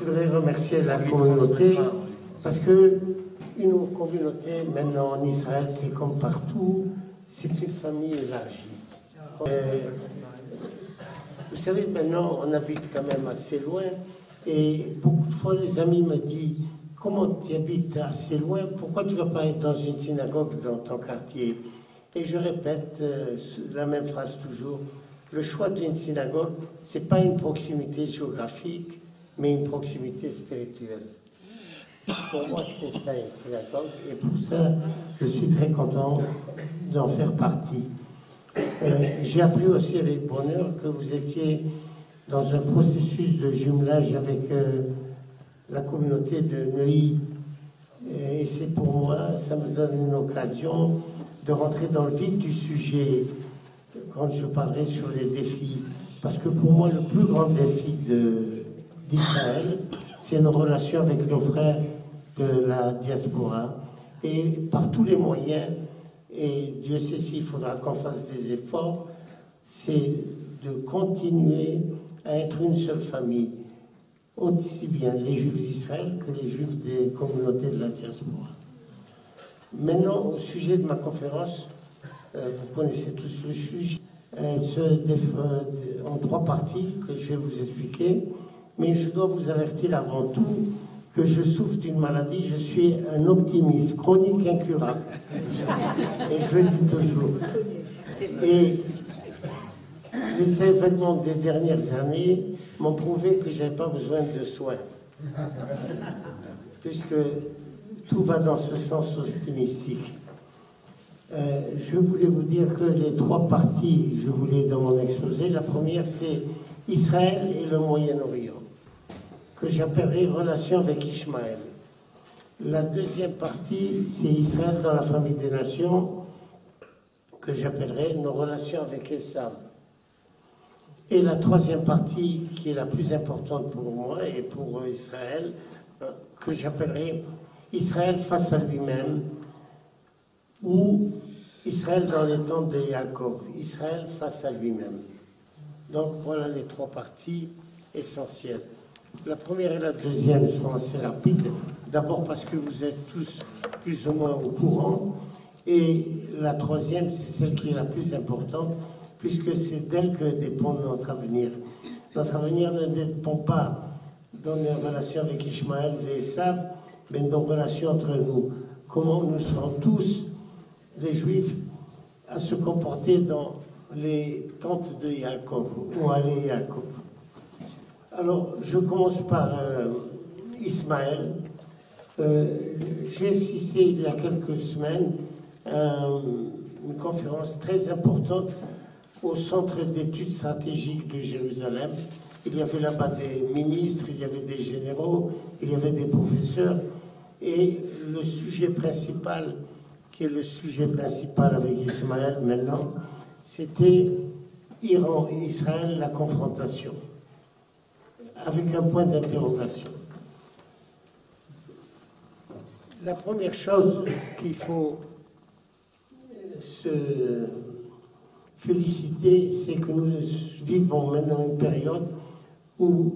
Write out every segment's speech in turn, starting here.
voudrais remercier la communauté parce que une communauté maintenant en Israël, c'est comme partout, c'est une famille élargie. Vous savez, maintenant, on habite quand même assez loin et beaucoup de fois, les amis me disent « Comment tu habites assez loin? Pourquoi tu ne vas pas être dans une synagogue dans ton quartier ?» Et je répète la même phrase toujours. Le choix d'une synagogue, ce n'est pas une proximité géographique, mais une proximité spirituelle. Pour moi, c'est ça une synagogue, et pour ça, je suis très content d'en faire partie. J'ai appris aussi avec bonheur que vous étiez dans un processus de jumelage avec la communauté de Neuilly. Et c'est pour moi, ça me donne une occasion de rentrer dans le vif du sujet quand je parlerai sur les défis. Parce que pour moi, le plus grand défi d'Israël, c'est nos relations avec nos frères de la diaspora. Et par tous les moyens, et Dieu sait s'il faudra qu'on fasse des efforts, c'est de continuer à être une seule famille, aussi bien les Juifs d'Israël que les Juifs des communautés de la diaspora. Maintenant, au sujet de ma conférence, vous connaissez tous le sujet, elle se défend en 3 parties que je vais vous expliquer, mais je dois vous avertir avant tout que je souffre d'une maladie, je suis un optimiste chronique incurable. Et je le dis toujours. Et les événements des dernières années m'ont prouvé que je n'avais pas besoin de soins. Puisque tout va dans ce sens optimistique. Je voulais vous dire que les 3 parties, je voulais dans mon exposé, la première c'est Israël et le Moyen-Orient, que j'appellerai relation avec Ishmaël. La deuxième partie, c'est Israël dans la famille des nations, que j'appellerai nos relations avec Esav. Et la troisième partie, qui est la plus importante pour moi et pour Israël, que j'appellerai Israël face à lui-même, ou Israël dans les temps de Jacob, Israël face à lui-même. Donc voilà les 3 parties essentielles. La première et la deuxième seront assez rapides. D'abord parce que vous êtes tous plus ou moins au courant. Et la troisième, c'est celle qui est la plus importante, puisque c'est d'elle que dépend notre avenir. Notre avenir ne dépend pas dans nos relations avec Ishmaël et Esav, mais dans nos relations entre nous. Comment nous serons tous, les Juifs, à se comporter dans les tentes de Jacob, ou allées Jacob. Alors, je commence par Ismaël. J'ai assisté il y a quelques semaines à une conférence très importante au Centre d'études stratégiques de Jérusalem. Il y avait là-bas des ministres, il y avait des généraux, il y avait des professeurs. Et le sujet principal, qui est le sujet principal avec Ismaël maintenant, c'était Iran et Israël, la confrontation, avec un point d'interrogation. La première chose qu'il faut se féliciter, c'est que nous vivons maintenant une période où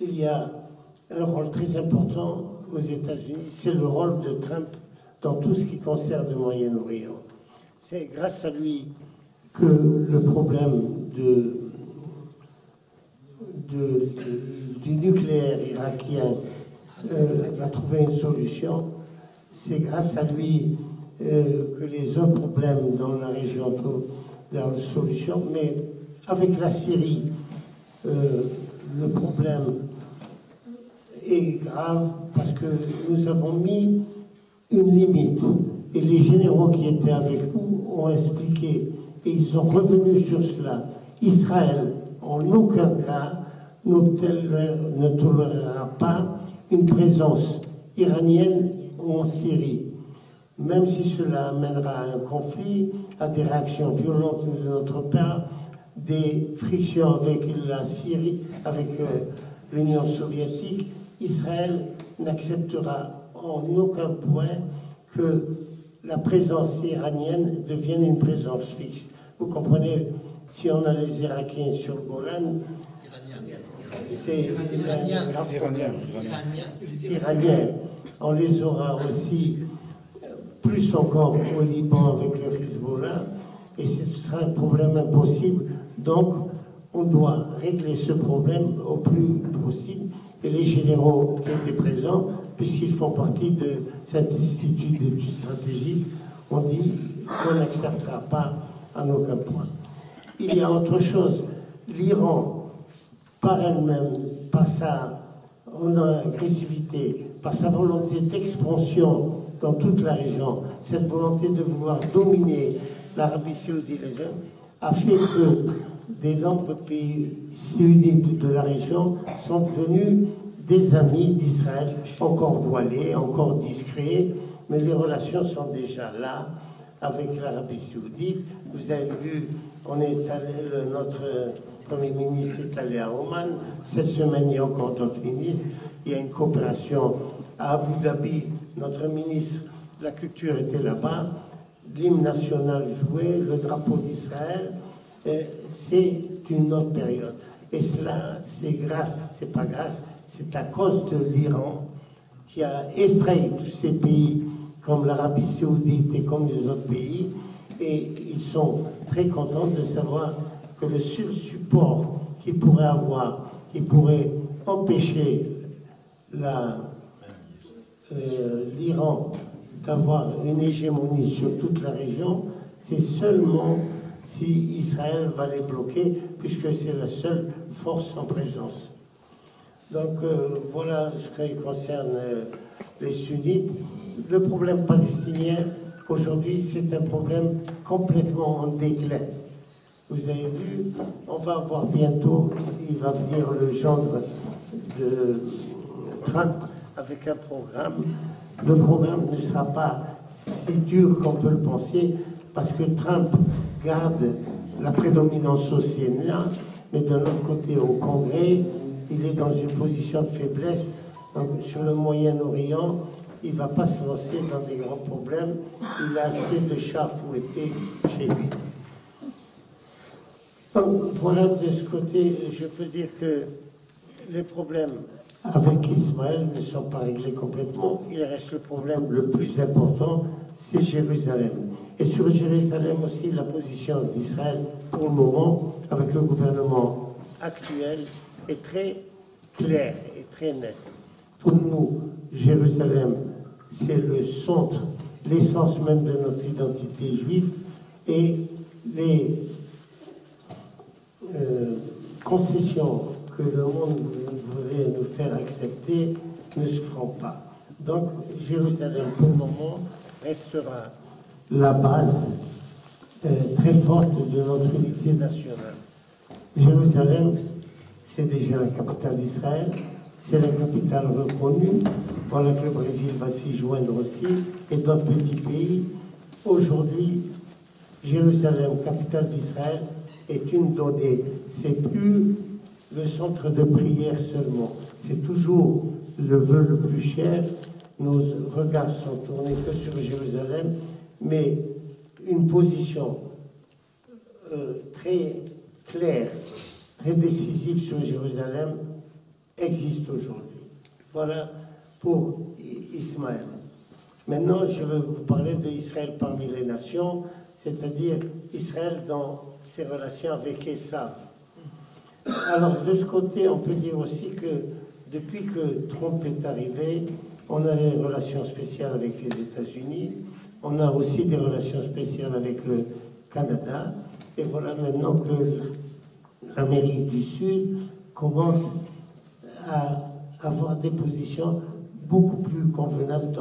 il y a un rôle très important aux États-Unis, c'est le rôle de Trump dans tout ce qui concerne le Moyen-Orient. C'est grâce à lui que le problème du nucléaire irakien va trouver une solution. C'est grâce à lui que les autres problèmes dans la région trouvent leur solution. Mais avec la Syrie, le problème est grave parce que nous avons mis une limite. Et les généraux qui étaient avec nous ont expliqué, et ils sont revenus sur cela. Israël, en aucun cas, ne tolérera pas une présence iranienne en Syrie, même si cela amènera à un conflit, à des réactions violentes de notre part, des frictions avec la Syrie, avec l'Union soviétique. Israël n'acceptera en aucun point que la présence iranienne devienne une présence fixe. Vous comprenez, si on a les Irakiens sur le Golan, c'est un grave problème. Iraniens. On les aura aussi, plus encore au Liban avec le Hezbollah, et ce sera un problème impossible. Donc, on doit régler ce problème au plus possible. Et les généraux qui étaient présents, puisqu'ils font partie de cet institut d'études stratégiques, ont dit qu'on n'acceptera pas en aucun point. Il y a autre chose. L'Iran, par elle-même, par sa agressivité, par sa volonté d'expansion dans toute la région, cette volonté de vouloir dominer l'Arabie saoudite, a fait que des nombreux pays sunnites de la région sont devenus des amis d'Israël, encore voilés, encore discrets, mais les relations sont déjà là avec l'Arabie saoudite. Vous avez vu, notre Premier ministre est allé à Oman. Cette semaine, il y a encore d'autres ministres. Il y a une coopération à Abu Dhabi. Notre ministre de la Culture était là-bas. L'hymne national joué, le drapeau d'Israël. C'est une autre période. Et cela, c'est pas grâce, c'est à cause de l'Iran qui a effrayé tous ces pays comme l'Arabie saoudite et comme les autres pays. Et ils sont très contents de savoir que le seul support qu'ils pourraient avoir, qui pourrait empêcher l'Iran d'avoir une hégémonie sur toute la région, c'est seulement si Israël va les bloquer, puisque c'est la seule force en présence. Donc voilà ce qui concerne les sunnites. Le problème palestinien, aujourd'hui, c'est un problème complètement en déclin. Vous avez vu, on va voir bientôt, il va venir le gendre de Trump avec un programme. Le programme ne sera pas si dur qu'on peut le penser, parce que Trump garde la prédominance au Sénat, mais d'un autre côté, au Congrès, il est dans une position de faiblesse. Donc, sur le Moyen-Orient, il ne va pas se lancer dans des grands problèmes. Il a assez de chats fouettés chez lui. Donc, voilà, de ce côté, je peux dire que les problèmes avec Ismaël ne sont pas réglés complètement. Il reste le problème le plus important, c'est Jérusalem. Et sur Jérusalem aussi, la position d'Israël, pour le moment, avec le gouvernement actuel, est très claire et très nette. Pour nous, Jérusalem, c'est le centre, l'essence même de notre identité juive, et les concessions que le monde voudrait nous faire accepter ne se feront pas. Donc, Jérusalem, pour le moment, restera la base très forte de notre unité nationale. Jérusalem, c'est déjà la capitale d'Israël, c'est la capitale reconnue. Voilà que le Brésil va s'y joindre aussi, et d'autres petits pays. Aujourd'hui, Jérusalem, capitale d'Israël, est une donnée. C'est plus le centre de prière seulement. C'est toujours le vœu le plus cher. Nos regards sont tournés que sur Jérusalem, mais une position très claire, très décisive sur Jérusalem existe aujourd'hui. Voilà pour Ismaël. Maintenant, je vais vous parler d'Israël parmi les nations, c'est-à-dire Israël dans ses relations avec Esav. Alors, de ce côté, on peut dire aussi que depuis que Trump est arrivé, on a des relations spéciales avec les États-Unis, on a aussi des relations spéciales avec le Canada, et voilà maintenant que l'Amérique du Sud commence à avoir des positions beaucoup plus convenables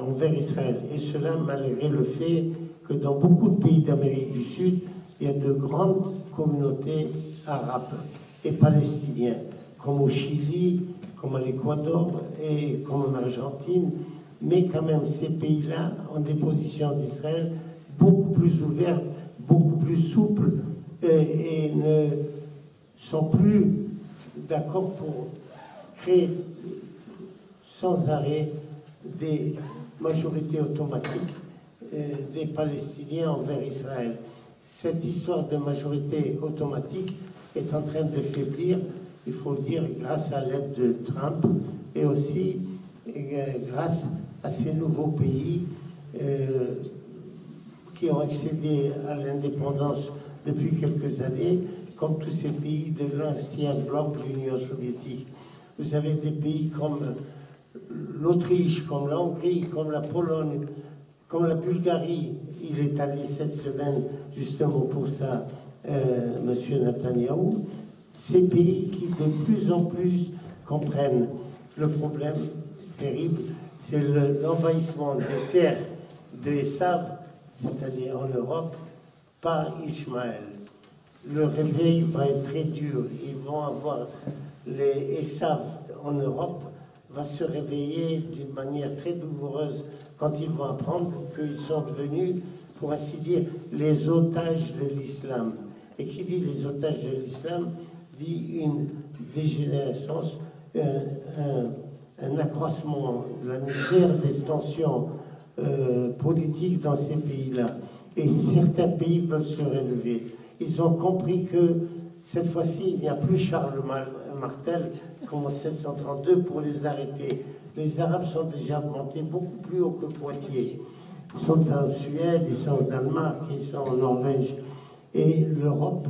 envers Israël. Et cela malgré le fait que dans beaucoup de pays d'Amérique du Sud, il y a de grandes communautés arabes et palestiniennes, comme au Chili, comme à l'Équateur et comme en Argentine. Mais quand même, ces pays-là ont des positions d'Israël beaucoup plus ouvertes, beaucoup plus souples, et ne sont plus d'accord pour créer sans arrêt des majorités automatiques des Palestiniens envers Israël. Cette histoire de majorité automatique est en train de faiblir, il faut le dire, grâce à l'aide de Trump et aussi grâce à ces nouveaux pays qui ont accédé à l'indépendance depuis quelques années, comme tous ces pays de l'ancien bloc de l'Union soviétique. Vous avez des pays comme l'Autriche, comme la Hongrie, comme la Pologne, comme la Bulgarie. Il est allé cette semaine justement pour ça, M. Netanyahou. Ces pays qui de plus en plus comprennent le problème terrible, c'est l'envahissement des terres de Esav, c'est-à-dire en Europe, par Ismaël. Le réveil va être très dur. Ils vont avoir les Esav en Europe va se réveiller d'une manière très douloureuse quand ils vont apprendre qu'ils sont devenus, pour ainsi dire, les otages de l'islam. Et qui dit les otages de l'islam dit une dégénérescence, un accroissement de la misère, des tensions politiques dans ces pays-là. Et certains pays veulent se relever. Ils ont compris que cette fois-ci, il n'y a plus Charles Martel, comme en 732, pour les arrêter. Les Arabes sont déjà montés beaucoup plus haut que Poitiers. Ils sont en Suède, ils sont au Danemark, ils sont en Norvège. Et l'Europe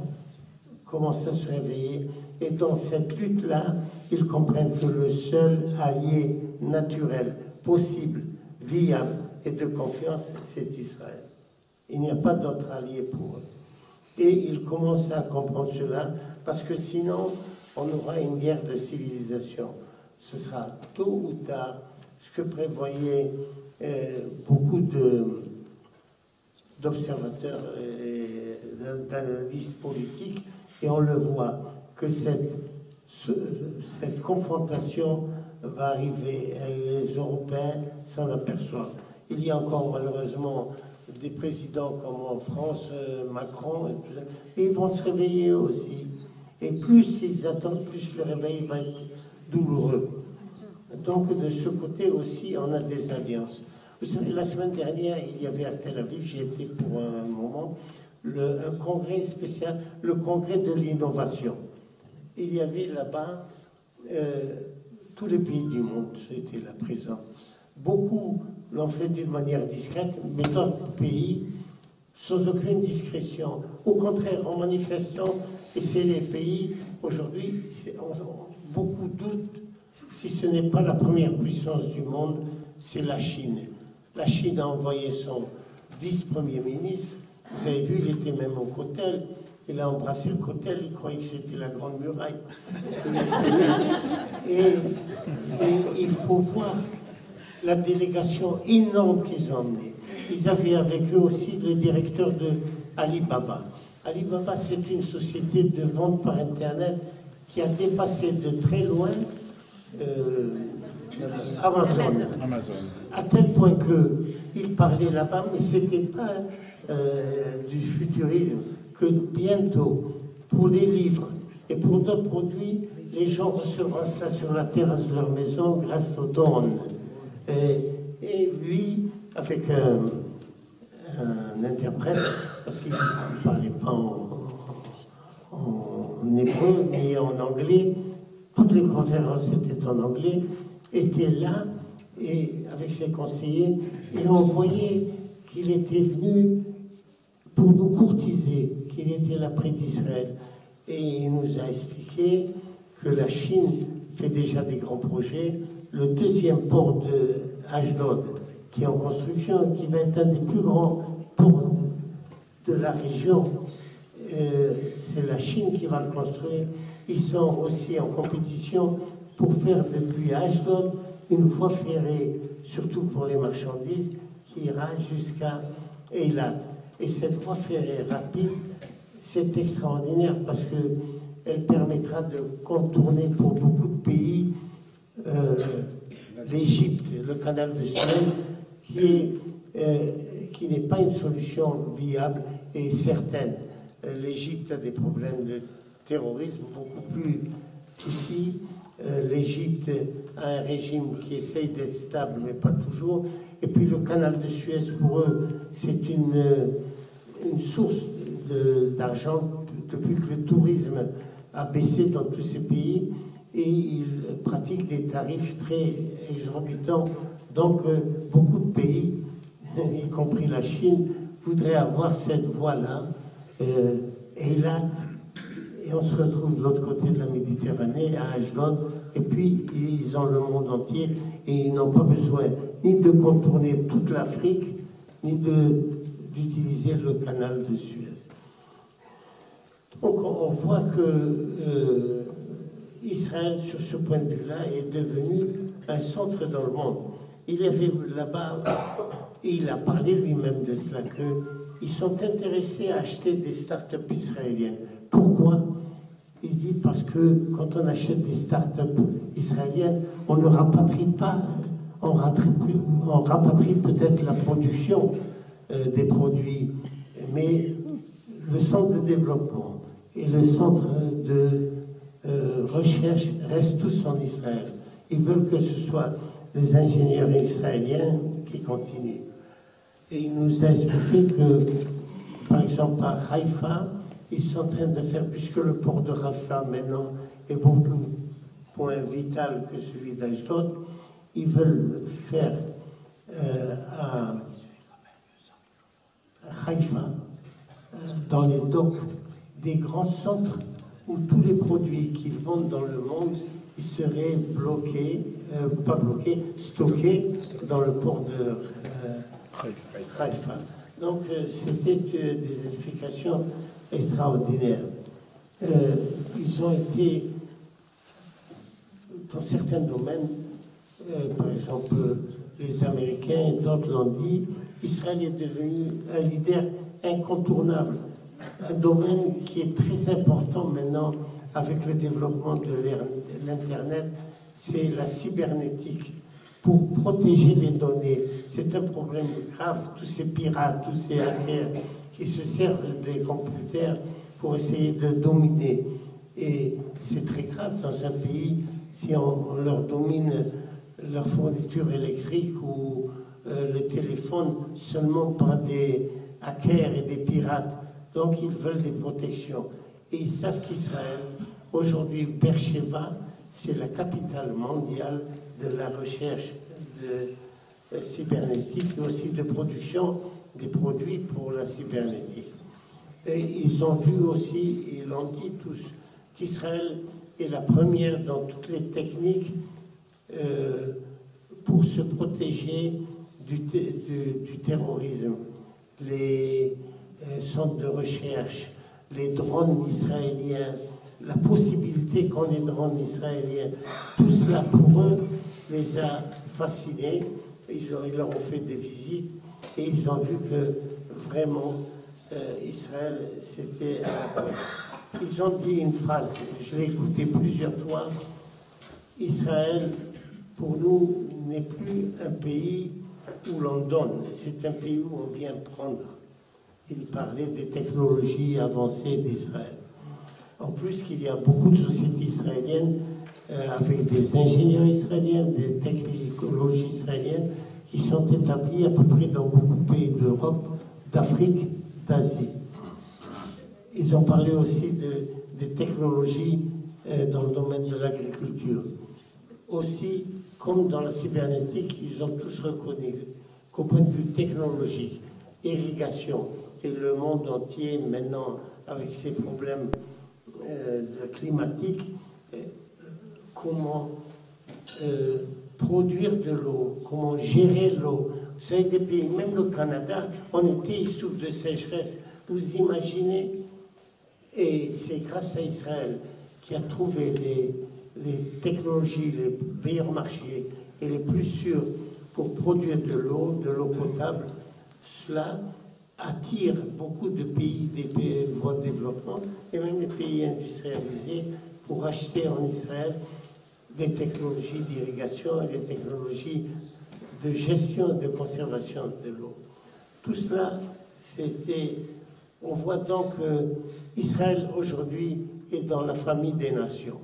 commence à se réveiller. Et dans cette lutte-là, ils comprennent que le seul allié naturel, possible, viable et de confiance, c'est Israël. Il n'y a pas d'autre allié pour eux. Et ils commencent à comprendre cela, parce que sinon, on aura une guerre de civilisation. Ce sera tôt ou tard ce que prévoyaient beaucoup d'observateurs et d'analystes politiques, et on le voit, que cette confrontation va arriver. Les Européens s'en aperçoivent. Il y a encore malheureusement des présidents comme en France, Macron, et tout ça, et ils vont se réveiller aussi. Et plus ils attendent, plus le réveil va être douloureux. Donc de ce côté aussi, on a des alliances. Vous savez, la semaine dernière, il y avait à Tel Aviv, j'y étais pour un moment, un congrès spécial, le congrès de l'innovation. Il y avait là-bas tous les pays du monde étaient là présents. Beaucoup l'ont fait d'une manière discrète, mais d'autres pays, sans aucune discrétion. Au contraire, en manifestant, et c'est les pays, aujourd'hui, beaucoup doutent, si ce n'est pas la première puissance du monde, c'est la Chine. La Chine a envoyé son vice-premier ministre, vous avez vu, il était même au Kotel, il a embrassé le Kotel, il croyait que c'était la Grande Muraille. Et il faut voir la délégation énorme qu'ils ont emmenée. Ils avaient avec eux aussi le directeur de Alibaba. Alibaba, c'est une société de vente par Internet qui a dépassé de très loin Amazon. À tel point qu'ils parlaient là-bas, mais ce n'était pas du futurisme, que bientôt, pour les livres et pour d'autres produits, les gens recevront cela sur la terrasse de leur maison grâce au drone. Et lui, avec un interprète, parce qu'il ne parlait pas en hébreu, mais en anglais, toutes les conférences étaient en anglais, était là, et avec ses conseillers, et on voyait qu'il était venu pour nous courtiser, qu'il était là près d'Israël. Et il nous a expliqué que la Chine fait déjà des grands projets. Le deuxième port de Ashdod, qui est en construction, qui va être un des plus grands ports de la région, c'est la Chine qui va le construire. Ils sont aussi en compétition pour faire depuis Ashdod une voie ferrée, surtout pour les marchandises, qui ira jusqu'à Eilat. Et cette voie ferrée rapide, c'est extraordinaire parce qu'elle permettra de contourner pour beaucoup de pays l'Égypte, le canal de Suez, qui n'est pas une solution viable et certaine. L'Égypte a des problèmes de terrorisme beaucoup plus qu'ici. L'Égypte a un régime qui essaye d'être stable, mais pas toujours. Et puis le canal de Suez, pour eux, c'est une source d'argent depuis que le tourisme a baissé dans tous ces pays et ils pratiquent des tarifs très exorbitants. Donc, beaucoup de pays, y compris la Chine, voudraient avoir cette voie-là, Eilat, et on se retrouve de l'autre côté de la Méditerranée, à Ashdod, et puis ils ont le monde entier, et ils n'ont pas besoin ni de contourner toute l'Afrique, ni d'utiliser le canal de Suez. Donc on voit que Israël, sur ce point de vue-là, est devenu un centre dans le monde. Il y avait là-bas, et il a parlé lui-même de cela, qu'ils sont intéressés à acheter des start-up israéliennes. Pourquoi? Il dit parce que quand on achète des start-up israéliennes, on ne rapatrie pas, on rapatrie peut-être la production des produits, mais le centre de développement et le centre de recherche restent tous en Israël. Ils veulent que ce soit les ingénieurs israéliens qui continuent. Et il nous a expliqué que, par exemple, à Haïfa, ils sont en train de faire, puisque le port de Rafah maintenant est beaucoup moins vital que celui d'Ashdod, ils veulent faire à Haïfa, dans les docks, des grands centres où tous les produits qu'ils vendent dans le monde, ils seraient bloqués, pas bloqués, stockés dans le port de Haïfa. Donc c'était des explications extraordinaires. Ils ont été, dans certains domaines, par exemple les Américains et d'autres l'ont dit, Israël est devenu un leader incontournable. Un domaine qui est très important maintenant avec le développement de l'Internet, c'est la cybernétique. Pour protéger les données, c'est un problème grave. Tous ces pirates, tous ces hackers qui se servent des computers pour essayer de dominer. Et c'est très grave dans un pays si on leur domine leur fourniture électrique ou le téléphone seulement par des hackers et des pirates. Donc ils veulent des protections. Et ils savent qu'Israël, aujourd'hui, Beersheba, c'est la capitale mondiale de la recherche de cybernétique, mais aussi de production des produits pour la cybernétique. Et ils ont vu aussi, ils l'ont dit tous, qu'Israël est la première dans toutes les techniques pour se protéger du terrorisme. Les centres de recherche, les drones israéliens, la possibilité qu'on ait drones israéliens, tout cela pour eux les a fascinés. Ils leur ont fait des visites et ils ont vu que vraiment Israël c'était à la pointe. Ils ont dit une phrase, je l'ai écoutée plusieurs fois, Israël pour nous n'est plus un pays où l'on donne, c'est un pays où on vient prendre. Il parlait des technologies avancées d'Israël. En plus qu'il y a beaucoup de sociétés israéliennes avec des ingénieurs israéliens, des technologies israéliennes qui sont établies à peu près dans beaucoup de pays d'Europe, d'Afrique, d'Asie. Ils ont parlé aussi des technologies dans le domaine de l'agriculture. Aussi, comme dans la cybernétique, ils ont tous reconnu qu'au point de vue technologique, irrigation, et le monde entier maintenant avec ses problèmes climatiques, comment produire de l'eau, comment gérer l'eau. Vous savez, des pays, même le Canada, en été, il souffre de sécheresse. Vous imaginez? Et c'est grâce à Israël qui a trouvé les technologies, les meilleurs marchés et les plus sûrs pour produire de l'eau potable. Cela attire beaucoup de pays, des pays de voie de développement et même les pays industrialisés pour acheter en Israël des technologies d'irrigation et des technologies de gestion et de conservation de l'eau. Tout cela, on voit donc qu'Israël aujourd'hui est dans la famille des nations.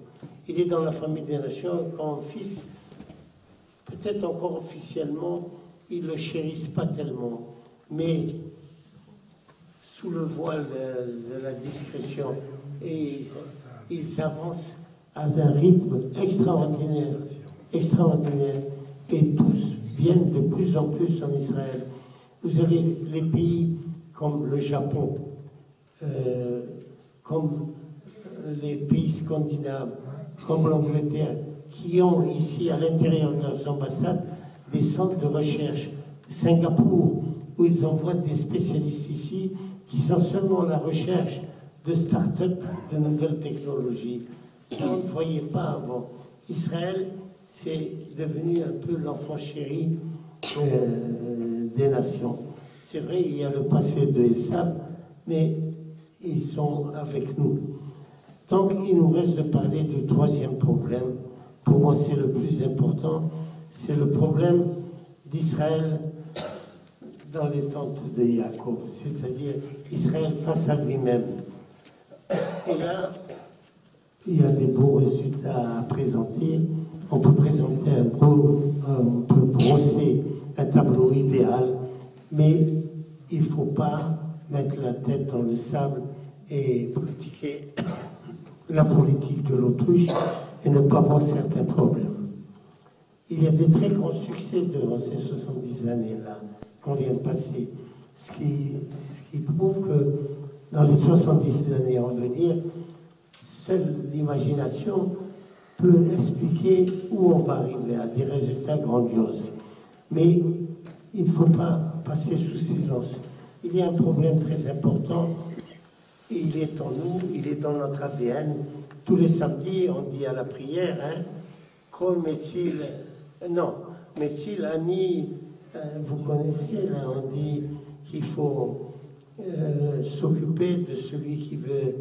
Il est dans la famille des nations quand fils, peut-être encore officiellement, ils ne le chérissent pas tellement, mais sous le voile de la discrétion. Et ils avancent à un rythme extraordinaire, extraordinaire, et tous viennent de plus en plus en Israël. Vous avez les pays comme le Japon, comme les pays scandinaves, comme l'Angleterre, qui ont ici à l'intérieur de leurs ambassades des centres de recherche. Singapour, où ils envoient des spécialistes ici qui sont seulement à la recherche de start-up, de nouvelles technologies. Ça, on ne voyait pas avant. Israël, c'est devenu un peu l'enfant chéri des nations. C'est vrai, il y a le passé de Esav, mais ils sont avec nous. Donc, il nous reste de parler du troisième problème. Pour moi, c'est le plus important. C'est le problème d'Israël dans les tentes de Yaakov, c'est-à-dire Israël face à lui-même. Et là, il y a des beaux résultats à présenter. On peut présenter on peut brosser un tableau idéal, mais il ne faut pas mettre la tête dans le sable et pratiquer la politique de l'autruche et ne pas voir certains problèmes. Il y a des très grands succès durant ces 70 années-là qu'on vient de passer, ce qui prouve que dans les 70 années à venir, seule l'imagination peut expliquer où on va arriver à des résultats grandioses. Mais il ne faut pas passer sous silence. Il y a un problème très important, et il est en nous, il est dans notre ADN. Tous les samedis, on dit à la prière, Kol Metzil, non, Metzil Ani, vous connaissez, là, on dit qu'il faut s'occuper de celui qui veut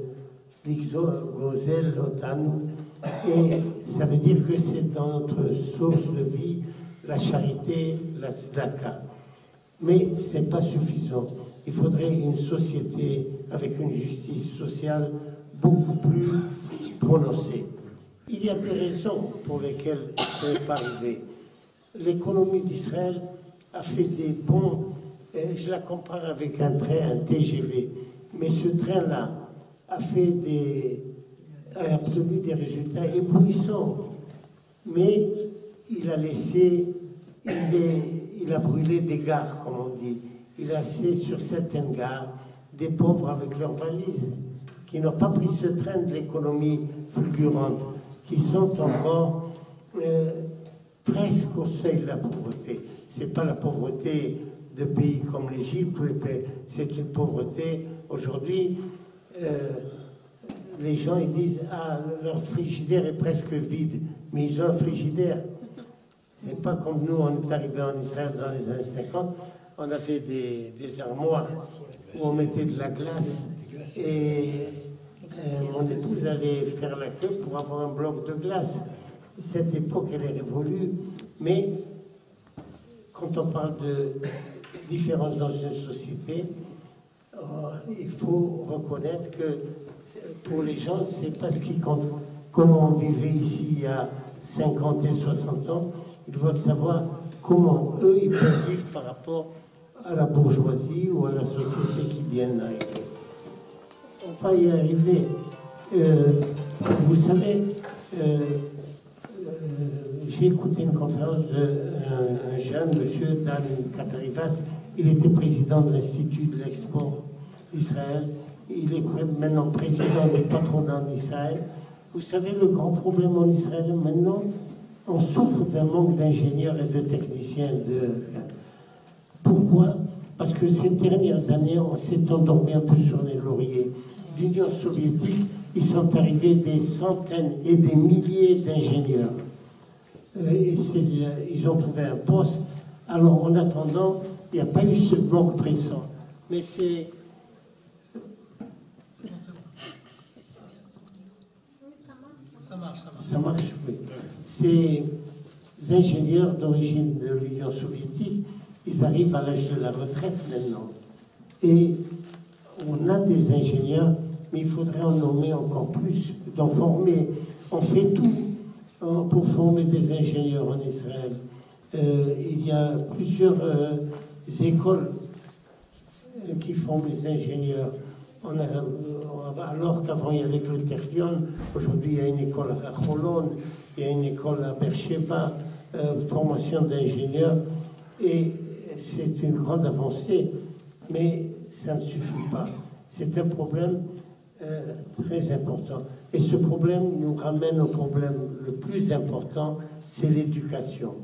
l'Ixogozel Otan, et ça veut dire que c'est dans notre source de vie la charité, la tzedaka. Mais ce n'est pas suffisant. Il faudrait une société avec une justice sociale beaucoup plus prononcée. Il y a des raisons pour lesquelles ce n'est pas arrivé. L'économie d'Israël a fait des bons, je la compare avec un train, un TGV, mais ce train-là a obtenu des résultats éblouissants, mais il a laissé, il a brûlé des gares, comme on dit. Il a laissé sur certaines gares des pauvres avec leurs valises, qui n'ont pas pris ce train de l'économie fulgurante, qui sont encore presque au seuil de la pauvreté. Ce n'est pas la pauvreté de pays comme l'Égypte, c'est une pauvreté. Aujourd'hui, les gens ils disent « Ah, leur frigidaire est presque vide », mais ils ont un frigidaire. C'est pas comme nous, on est arrivé en Israël dans les années 50, on avait des armoires où on mettait de la glace et mon épouse allait faire la queue pour avoir un bloc de glace. Cette époque, elle est révolue, mais quand on parle de différence dans une société, il faut reconnaître que pour les gens, c'est pas ce qui compte. Comment on vivait ici il y a 50 et 60 ans, ils veulent savoir comment eux, ils peuvent vivre par rapport à la bourgeoisie ou à la société qui vient d'arriver. On va y arriver. Vous savez, j'ai écouté une conférence d'un jeune, monsieur Dan Katarivas. Il était président de l'Institut de l'export d'Israël. Il est maintenant président du patronat en Israël. Vous savez, le grand problème en Israël maintenant, on souffre d'un manque d'ingénieurs et de techniciens. Pourquoi? Parce que ces dernières années, on s'est endormi un peu sur les lauriers. L'Union soviétique, ils sont arrivés des centaines et des milliers d'ingénieurs. Ils ont trouvé un poste. Alors, en attendant, il n'y a pas eu ce manque pressant. Mais c'est... Ça marche, oui. Ces ingénieurs d'origine de l'Union soviétique, ils arrivent à l'âge de la retraite maintenant. Et on a des ingénieurs, mais il faudrait en nommer encore plus, d'en former. On fait tout pour former des ingénieurs en Israël. Il y a plusieurs écoles qui forment les ingénieurs. alors qu'avant il y avait le Terlion, aujourd'hui il y a une école à Cholon, il y a une école à Beersheba, formation d'ingénieurs, et c'est une grande avancée, mais ça ne suffit pas. C'est un problème très important. Et ce problème nous ramène au problème le plus important, c'est l'éducation.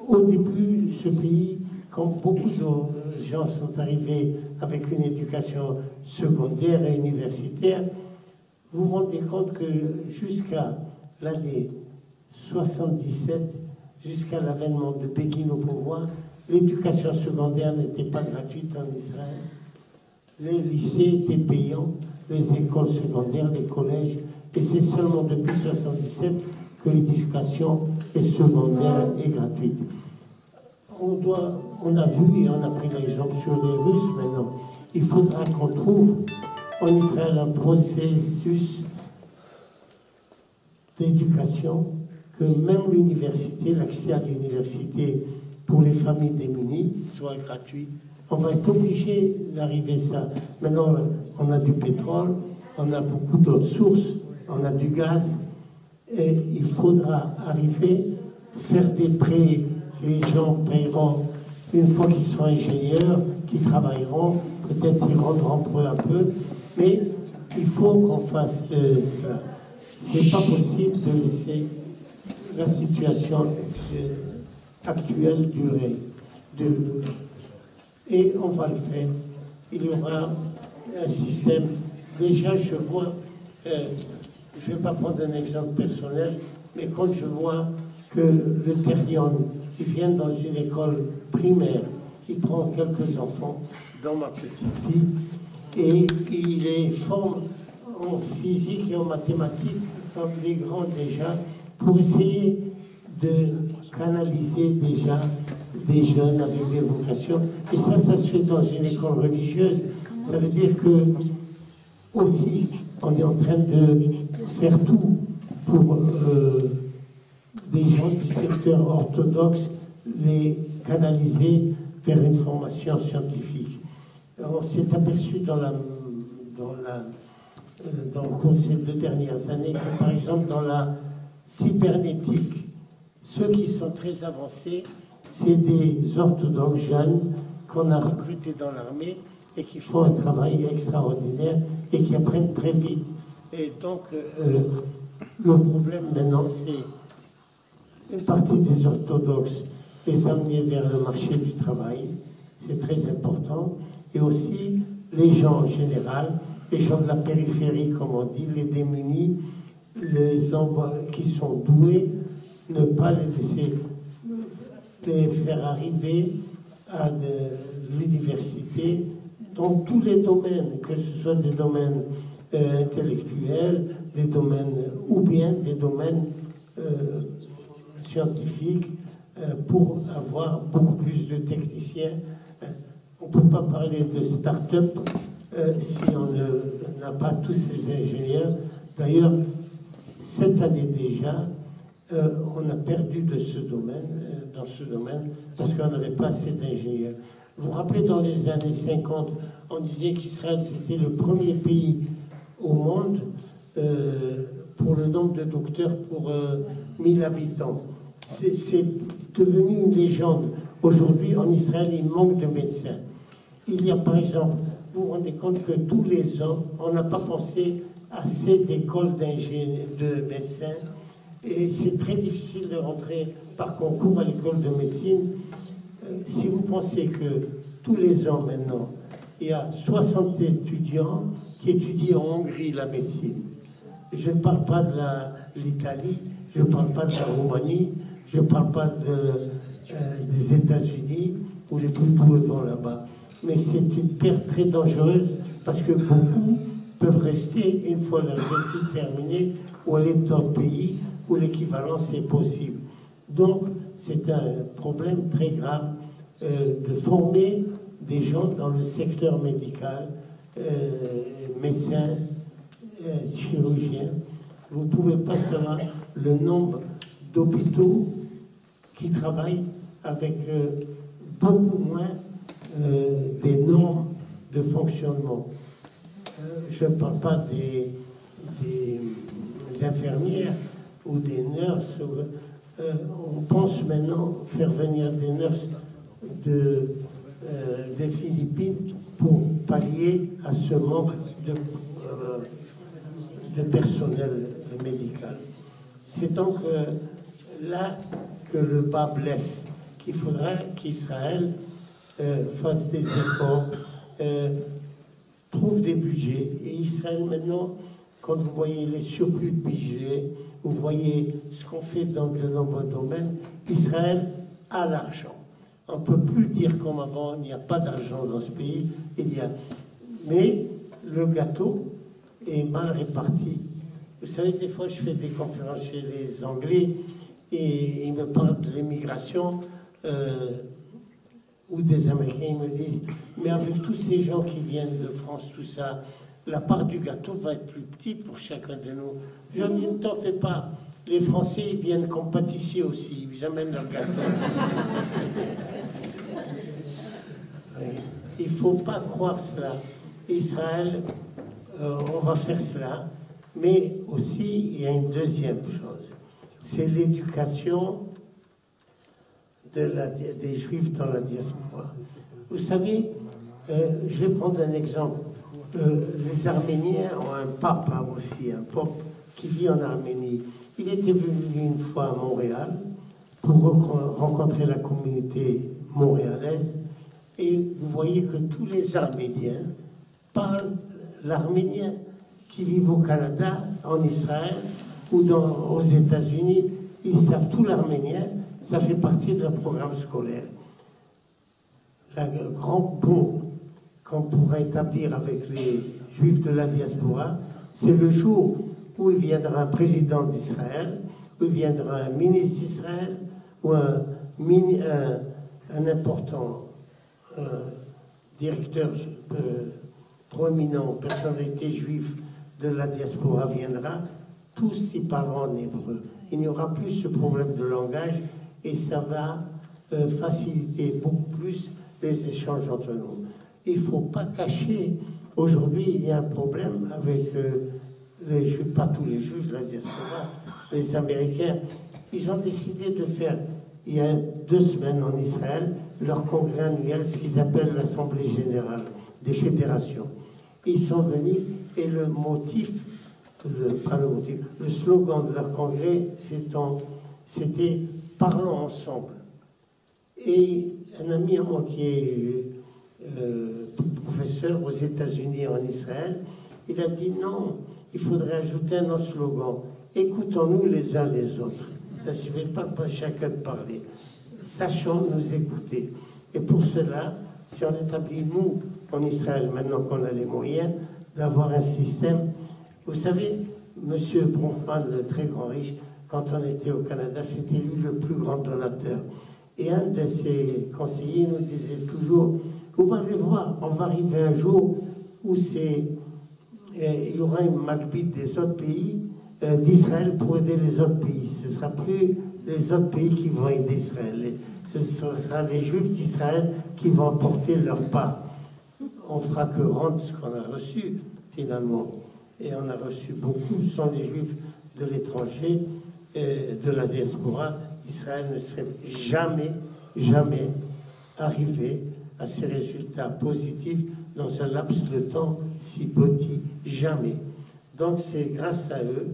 Au début, ce pays, quand beaucoup de gens sont arrivés avec une éducation secondaire et universitaire, vous vous rendez compte que jusqu'à l'année 77, jusqu'à l'avènement de Begin au pouvoir, l'éducation secondaire n'était pas gratuite en Israël. Les lycées étaient payants, les écoles secondaires, les collèges, et c'est seulement depuis 77 que l'éducation secondaire est gratuite. On a vu et on a pris l'exemple sur les Russes maintenant. Il faudra qu'on trouve en Israël un processus d'éducation, que même l'université, l'accès à l'université pour les familles démunies soit gratuit. On va être obligé d'arriver à ça. Maintenant, on a du pétrole, on a beaucoup d'autres sources, on a du gaz, et il faudra arriver à faire des prêts. Les gens paieront une fois qu'ils seront ingénieurs, qu'ils travailleront, peut-être ils rendront peu à peu, mais il faut qu'on fasse cela. Ce n'est pas possible de laisser la situation actuelle durer. Et on va le faire. Il y aura un système. Déjà, je vois, je ne vais pas prendre un exemple personnel, mais quand je vois que le Terlion, il vient dans une école primaire, il prend quelques enfants, dans ma petite fille, et il les forme en physique et en mathématiques, comme des grands déjà, pour essayer de canaliser déjà des jeunes avec des vocations. Et ça se fait dans une école religieuse. Ça veut dire que, aussi, on est en train de faire tout pour des gens du secteur orthodoxe, les canaliser vers une formation scientifique. On s'est aperçu dans le cours de ces 2 dernières années que, par exemple, dans la cybernétique, ceux qui sont très avancés, c'est des orthodoxes jeunes qu'on a recrutés dans l'armée et qui font un travail extraordinaire et qui apprennent très vite. Et donc, le problème maintenant, c'est une partie des orthodoxes les amener vers le marché du travail, c'est très important, et aussi les gens en général, les gens de la périphérie, comme on dit, les démunis, les envois qui sont doués, ne pas les laisser les faire arriver à l'université dans tous les domaines, que ce soit des domaines intellectuels, des domaines ou bien des domaines scientifiques, pour avoir beaucoup plus de techniciens. On ne peut pas parler de start-up si on n'a pas tous ces ingénieurs. D'ailleurs, cette année déjà, on a perdu dans ce domaine, parce qu'on n'avait pas assez d'ingénieurs. Vous vous rappelez, dans les années 50, on disait qu'Israël, c'était le premier pays au monde pour le nombre de docteurs pour 1000 habitants. C'est devenu une légende. Aujourd'hui, en Israël, il manque de médecins. Il y a, par exemple, vous vous rendez compte que tous les ans, on n'a pas pensé à assez d'écoles de médecins. Et c'est très difficile de rentrer par concours à l'école de médecine. Si vous pensez que tous les ans maintenant, il y a 60 étudiants qui étudient en Hongrie la médecine. Je ne parle pas de l'Italie, je ne parle pas de la Roumanie, je ne parle pas des États-Unis, où les plus doués vont là-bas. Mais c'est une perte très dangereuse, parce que beaucoup peuvent rester, une fois leurs études terminées, ou aller dans d'autres pays où l'équivalence est possible. Donc, c'est un problème très grave de former des gens dans le secteur médical, médecins, chirurgiens. Vous ne pouvez pas savoir le nombre d'hôpitaux qui travaillent avec beaucoup moins des normes de fonctionnement. je ne parle pas des infirmières ou des nurses. On pense maintenant faire venir des nurses des Philippines pour pallier à ce manque de personnel médical. C'est donc là que le bas blesse, qu'il faudra qu'Israël fasse des efforts, trouve des budgets. Et Israël maintenant, quand vous voyez les surplus de budget, vous voyez ce qu'on fait dans de nombreux domaines, Israël a l'argent. On ne peut plus dire comme avant, il n'y a pas d'argent dans ce pays, mais le gâteau est mal réparti. Vous savez, des fois, je fais des conférences chez les Anglais et ils me parlent de l'immigration ou des Américains, ils me disent, mais avec tous ces gens qui viennent de France, tout ça, la part du gâteau va être plus petite pour chacun de nous. Je dis, ne t'en fais pas. Les Français, ils viennent comme pâtissiers aussi, ils amènent leur gâteau. Oui. Il ne faut pas croire cela. Israël, on va faire cela, mais aussi, il y a une deuxième chose, c'est l'éducation des Juifs dans la diaspora. Vous savez, je vais prendre un exemple. Les Arméniens ont un pape aussi, un pape qui vit en Arménie. Il était venu une fois à Montréal pour rencontrer la communauté montréalaise et vous voyez que tous les Arméniens parlent l'arménien, qui vivent au Canada, en Israël ou aux États-Unis. Ils savent tout l'arménien, ça fait partie de leur programme scolaire. Le grand pont qu'on pourra établir avec les Juifs de la diaspora, c'est le jour où il viendra un président d'Israël, où il viendra un ministre d'Israël, ou un important directeur proéminent, personnalité juive de la diaspora viendra, tous y parleront en hébreu. Il n'y aura plus ce problème de langage et ça va faciliter beaucoup plus les échanges entre nous. Il ne faut pas cacher. Aujourd'hui, il y a un problème avec les Juifs, pas tous les Juifs de la diaspora, les Américains. Ils ont décidé de faire, il y a 2 semaines en Israël, leur congrès annuel, ce qu'ils appellent l'Assemblée générale des fédérations. Ils sont venus et le slogan de leur congrès, c'était « Parlons ensemble ». Et un ami à moi qui est professeur aux États-Unis et en Israël, il a dit non, il faudrait ajouter un autre slogan. Écoutons-nous les uns les autres. Ça ne suffit pas chacun de parler. Sachons nous écouter. Et pour cela, si on établit, nous, en Israël, maintenant qu'on a les moyens, d'avoir un système. Vous savez, M. Bronfman, le très grand riche, quand on était au Canada, c'était lui le plus grand donateur. Et un de ses conseillers nous disait toujours, vous allez voir, on va arriver un jour où il y aura une Magbite des autres pays, d'Israël pour aider les autres pays. Ce ne sera plus les autres pays qui vont aider Israël. Ce sera les Juifs d'Israël qui vont apporter leur part. On fera que rendre ce qu'on a reçu, finalement. Et on a reçu beaucoup. Ce sont les Juifs de l'étranger, de la diaspora. Israël ne serait jamais, jamais arrivé à ces résultats positifs dans un laps de temps si petit. Jamais. Donc c'est grâce à eux.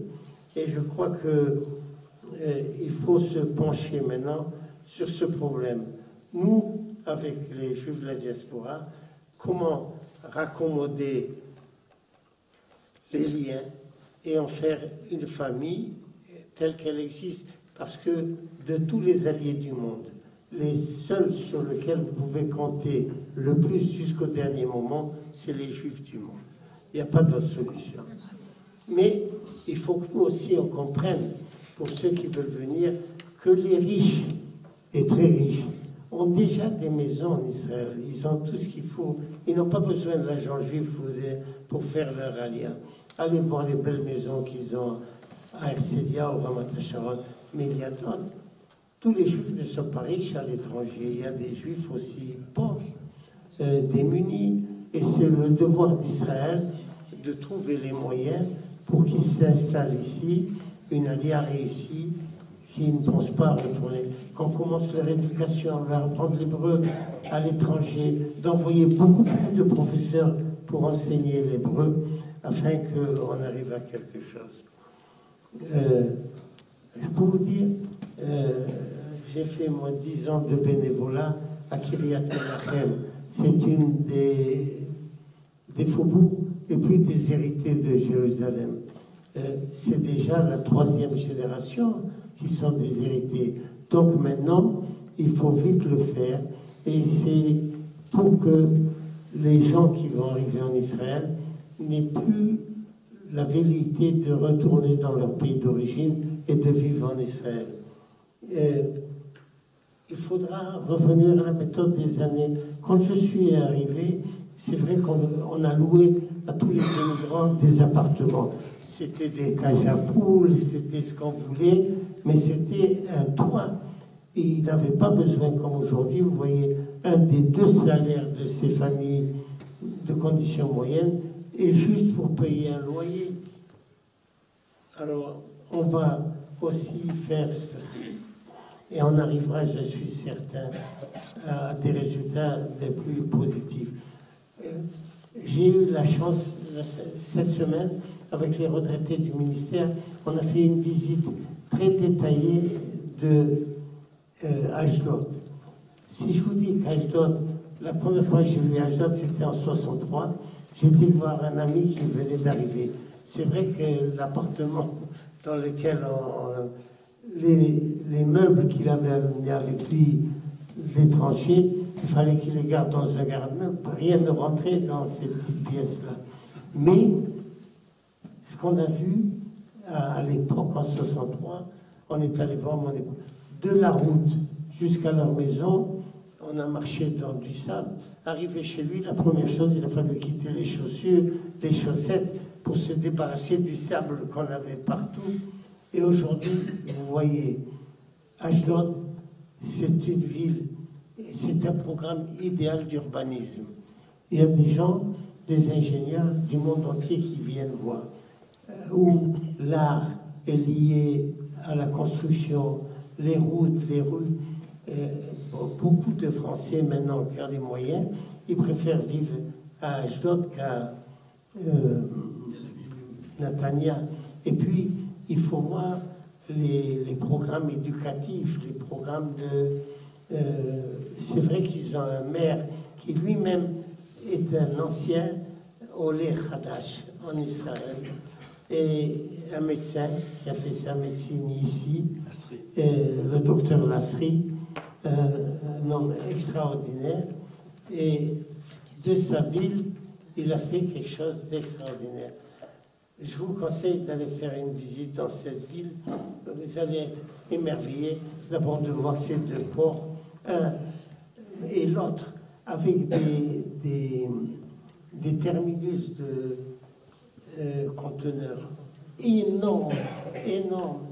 Et je crois qu'il faut se pencher maintenant sur ce problème. Nous, avec les Juifs de la diaspora, comment raccommoder les liens et en faire une famille telle qu'elle existe. Parce que de tous les alliés du monde, les seuls sur lesquels vous pouvez compter le plus jusqu'au dernier moment, c'est les Juifs du monde. Il n'y a pas d'autre solution. Mais il faut que nous aussi on comprenne, pour ceux qui veulent venir, que les riches et très riches ont déjà des maisons en Israël. Ils ont tout ce qu'il faut. Ils n'ont pas besoin de l'argent juif pour faire leur alia. Allez voir les belles maisons qu'ils ont à Herzliya ou à Ramat HaSharon. Mais il y a d'autres. Tous les juifs ne sont pas riches à l'étranger. Il y a des juifs aussi pauvres, démunis. Et c'est le devoir d'Israël de trouver les moyens pour qu'ils s'installent ici, une alliance réussie, qui ne pensent pas à retourner. Qu'on commence leur éducation, leur apprendre l'hébreu à l'étranger, d'envoyer beaucoup plus de professeurs pour enseigner l'hébreu, afin qu'on arrive à quelque chose. Je peux vous dire, j'ai fait moi 10 ans de bénévolat à Kiryat Menachem. C'est une des faubourgs les plus déshérités de Jérusalem. C'est déjà la 3e génération qui sont déshérités. Donc maintenant, il faut vite le faire. Et c'est pour que les gens qui vont arriver en Israël n'aient plus la velléité de retourner dans leur pays d'origine et de vivre en Israël. Il faudra revenir à la méthode des années. Quand je suis arrivé, c'est vrai qu'on a loué à tous les immigrants des appartements. C'était des cages à poules, c'était ce qu'on voulait, mais c'était un toit. Et il n'avait pas besoin, comme aujourd'hui, vous voyez, un des 2 salaires de ces familles de conditions moyennes est juste pour payer un loyer. Alors, on va aussi faire ça. Et on arrivera, je suis certain, à des résultats les plus positifs. J'ai eu la chance, cette semaine, avec les retraités du ministère, on a fait une visite très détaillée de Ashdod. Si je vous dis qu'Ashdod, la première fois que j'ai vu Ashdod, c'était en 63, j'étais voir un ami qui venait d'arriver. C'est vrai que l'appartement dans lequel les meubles qu'il avait amenés avec lui, l'étranger, il fallait qu'il les garde dans un garde-meuble. Rien ne rentrait dans ces petites pièces-là. Mais ce qu'on a vu à l'époque, en 63, on est allé voir mon époux. De la route jusqu'à leur maison, on a marché dans du sable. Arrivé chez lui, la première chose, il a fallu quitter les chaussures, les chaussettes, pour se débarrasser du sable qu'on avait partout. Et aujourd'hui, vous voyez, Ashdod, c'est une ville, c'est un programme idéal d'urbanisme. Il y a des gens, des ingénieurs du monde entier qui viennent voir, où l'art est lié à la construction, les routes, les rues. Beaucoup de Français, maintenant, qui ont les moyens, ils préfèrent vivre à Ashdod qu'à Netanya. Et puis, il faut voir les programmes éducatifs, les programmes de... c'est vrai qu'ils ont un maire qui lui-même est un ancien Olé Hadash en Israël, et un médecin qui a fait sa médecine ici, le docteur Lasri, un homme extraordinaire, et de sa ville, il a fait quelque chose d'extraordinaire. Je vous conseille d'aller faire une visite dans cette ville. Vous allez être émerveillé d'abord de voir ces 2 ports, un et l'autre, avec des terminus de conteneurs énormes, énormes.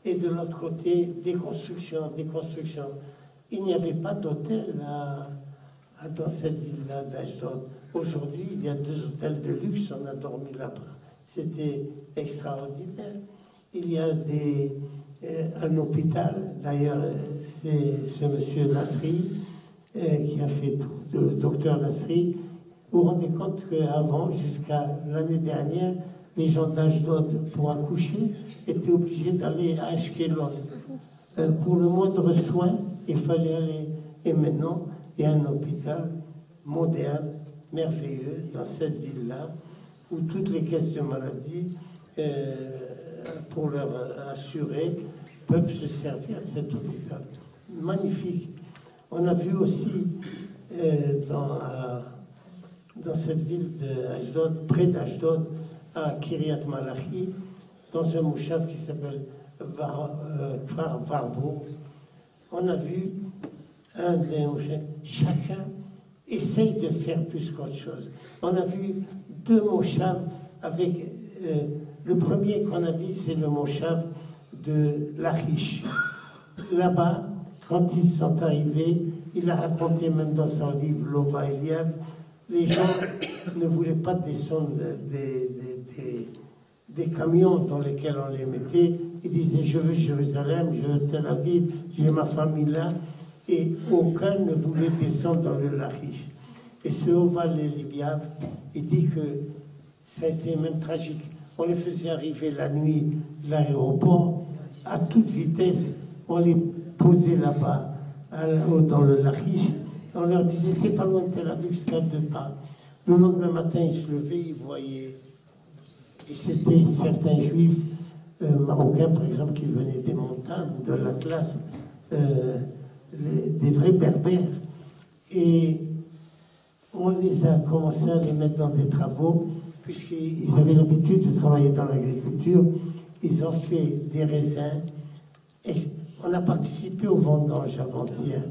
Et de l'autre côté, des constructions, des constructions. Il n'y avait pas d'hôtel dans cette ville-là d'Ashdod. Aujourd'hui, il y a 2 hôtels de luxe, on a dormi là-bas. C'était extraordinaire. Il y a un hôpital, d'ailleurs, c'est ce monsieur Lasri qui a fait tout, le docteur Lasri. Vous vous rendez compte qu'avant, jusqu'à l'année dernière, les gens d'Ashdod, pour accoucher, étaient obligés d'aller à Ashkelon. Pour le moindre soin, il fallait aller. Et maintenant, il y a un hôpital moderne, merveilleux, dans cette ville-là, où toutes les caisses de maladie, pour leur assurer, peuvent se servir de cet hôpital. Magnifique. On a vu aussi dans cette ville d'Ashdod, près d'Ashdod, à Kiryat Malachi, dans un mouchav qui s'appelle Kfar Warbourg, on a vu un des mouchavs, chacun essaye de faire plus qu'autre chose. On a vu 2 mouchavs avec... le premier qu'on a vu, c'est le mouchav de Lachish. Là-bas, quand ils sont arrivés, il a raconté même dans son livre Lova Eliav, les gens ne voulaient pas descendre des camions dans lesquels on les mettait. Ils disaient, je veux Jérusalem, je veux Tel Aviv, j'ai ma famille là. Et aucun ne voulait descendre dans le Lachish. Et ce Oval Eliav, il dit que ça a été même tragique. On les faisait arriver la nuit de l'aéroport à toute vitesse. On les posait là-bas, dans le Lachish. On leur disait, c'est pas loin de Tel Aviv, c'est à 2 pas. Le lendemain matin, ils se levaient, ils voyaient. Et c'était certains juifs marocains, par exemple, qui venaient des montagnes, de l'Atlas, des vrais berbères. Et on les a commencé à les mettre dans des travaux, puisqu'ils avaient l'habitude de travailler dans l'agriculture. Ils ont fait des raisins. Et on a participé au vendange avant-hier.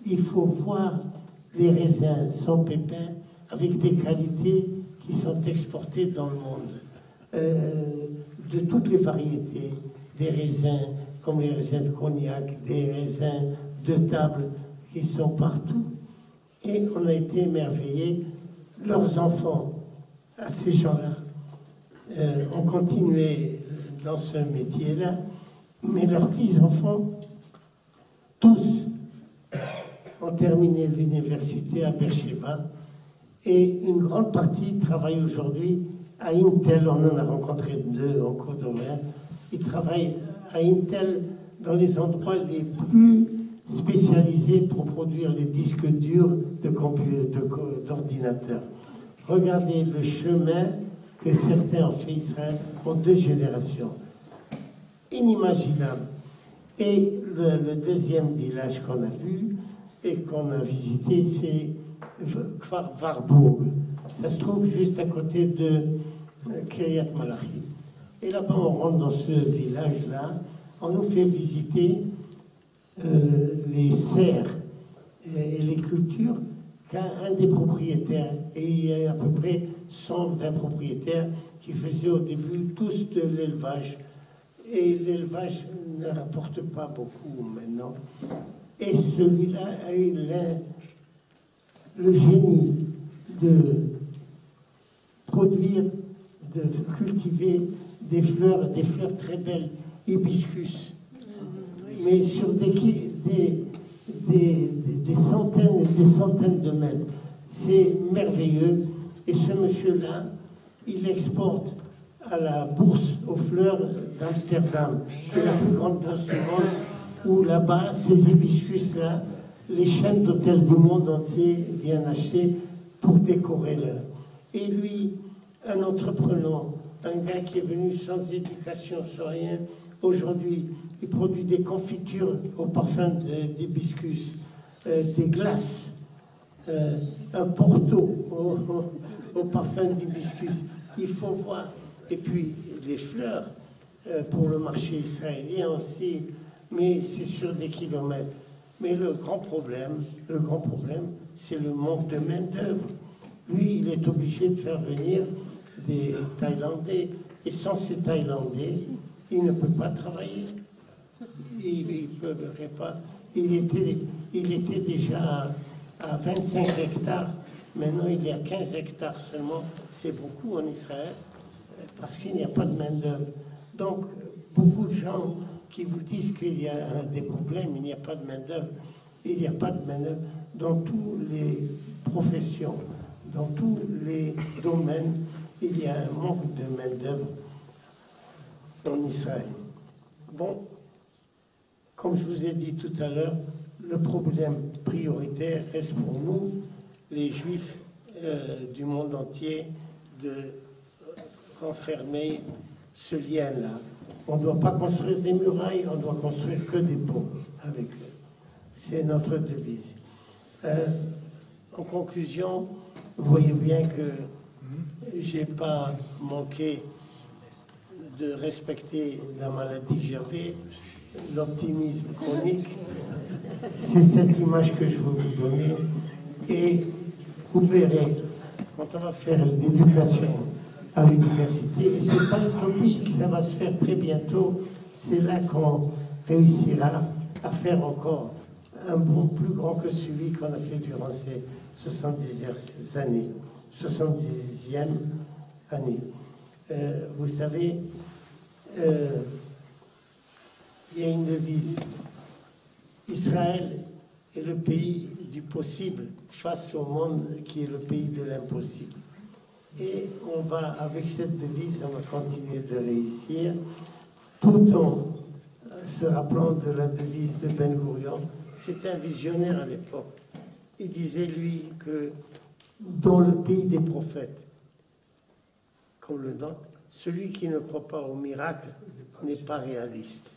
Il faut voir les raisins sans pépins, avec des qualités qui sont exportées dans le monde. De toutes les variétés, des raisins comme les raisins de cognac, des raisins de table qui sont partout. Et on a été émerveillés. Leurs enfants, à ces gens-là, ont continué dans ce métier-là, mais leurs petits-enfants, tous, ont terminé l'université à Beersheba, et une grande partie travaille aujourd'hui à Intel. On en a rencontré 2 en cours d'horaire. Ils travaillent à Intel dans les endroits les plus spécialisés pour produire les disques durs d'ordinateurs. Regardez le chemin que certains ont fait Israël en 2 générations. Inimaginable. Et le deuxième village qu'on a vu et qu'on a visité, c'est Kfar Warburg. Ça se trouve juste à côté de Kiryat Malachi. Et là-bas, on rentre dans ce village-là, on nous fait visiter les serres et les cultures qu'a un des propriétaires. Et il y a à peu près 120 propriétaires qui faisaient au début tous de l'élevage. Et l'élevage ne rapporte pas beaucoup maintenant. Et celui-là a eu le génie de produire, de cultiver des fleurs très belles, hibiscus, mais sur des centaines et des centaines de mètres. C'est merveilleux. Et ce monsieur-là, il exporte à la bourse aux fleurs d'Amsterdam, qui est la plus grande bourse du monde, où là-bas, ces hibiscus-là, les chaînes d'hôtels du monde entier viennent acheter pour décorer l'heure. Et lui, un entrepreneur, un gars qui est venu sans éducation, sans rien, aujourd'hui, il produit des confitures au parfum d'hibiscus, des glaces, un porto au parfum d'hibiscus. Il faut voir. Et puis, les fleurs pour le marché israélien aussi, mais c'est sur des kilomètres. Mais le grand problème, c'est le manque de main-d'œuvre. Lui, il est obligé de faire venir des Thaïlandais. Et sans ces Thaïlandais, il ne peut pas travailler. Il ne peut pas. Il était déjà à 25 hectares. Maintenant, il est à 15 hectares seulement. C'est beaucoup en Israël, parce qu'il n'y a pas de main-d'œuvre. Donc, beaucoup de gens qui vous disent qu'il y a des problèmes, il n'y a pas de main-d'œuvre. Il n'y a pas de main-d'œuvre dans toutes les professions, dans tous les domaines. Il y a un manque de main-d'œuvre en Israël. Bon, comme je vous ai dit tout à l'heure, le problème prioritaire reste pour nous, les Juifs du monde entier, de renfermer ce lien-là. On ne doit pas construire des murailles, on doit construire que des ponts avec eux. C'est notre devise. En conclusion, vous voyez bien que je n'ai pas manqué de respecter la maladie que j'avais, l'optimisme chronique. C'est cette image que je veux vous donner. Et vous verrez, quand on va faire l'éducation à l'université, et ce n'est pas utopique, ça va se faire très bientôt, c'est là qu'on réussira à faire encore un bond plus grand que celui qu'on a fait durant 70e année. 70e année. Vous savez, il y a une devise. Israël est le pays du possible face au monde qui est le pays de l'impossible. Et on va, avec cette devise, on va continuer de réussir, tout en se rappelant de la devise de Ben Gurion. C'est un visionnaire à l'époque. Il disait, lui, que dans le pays des prophètes, comme le nôtre, celui qui ne croit pas au miracle n'est pas réaliste.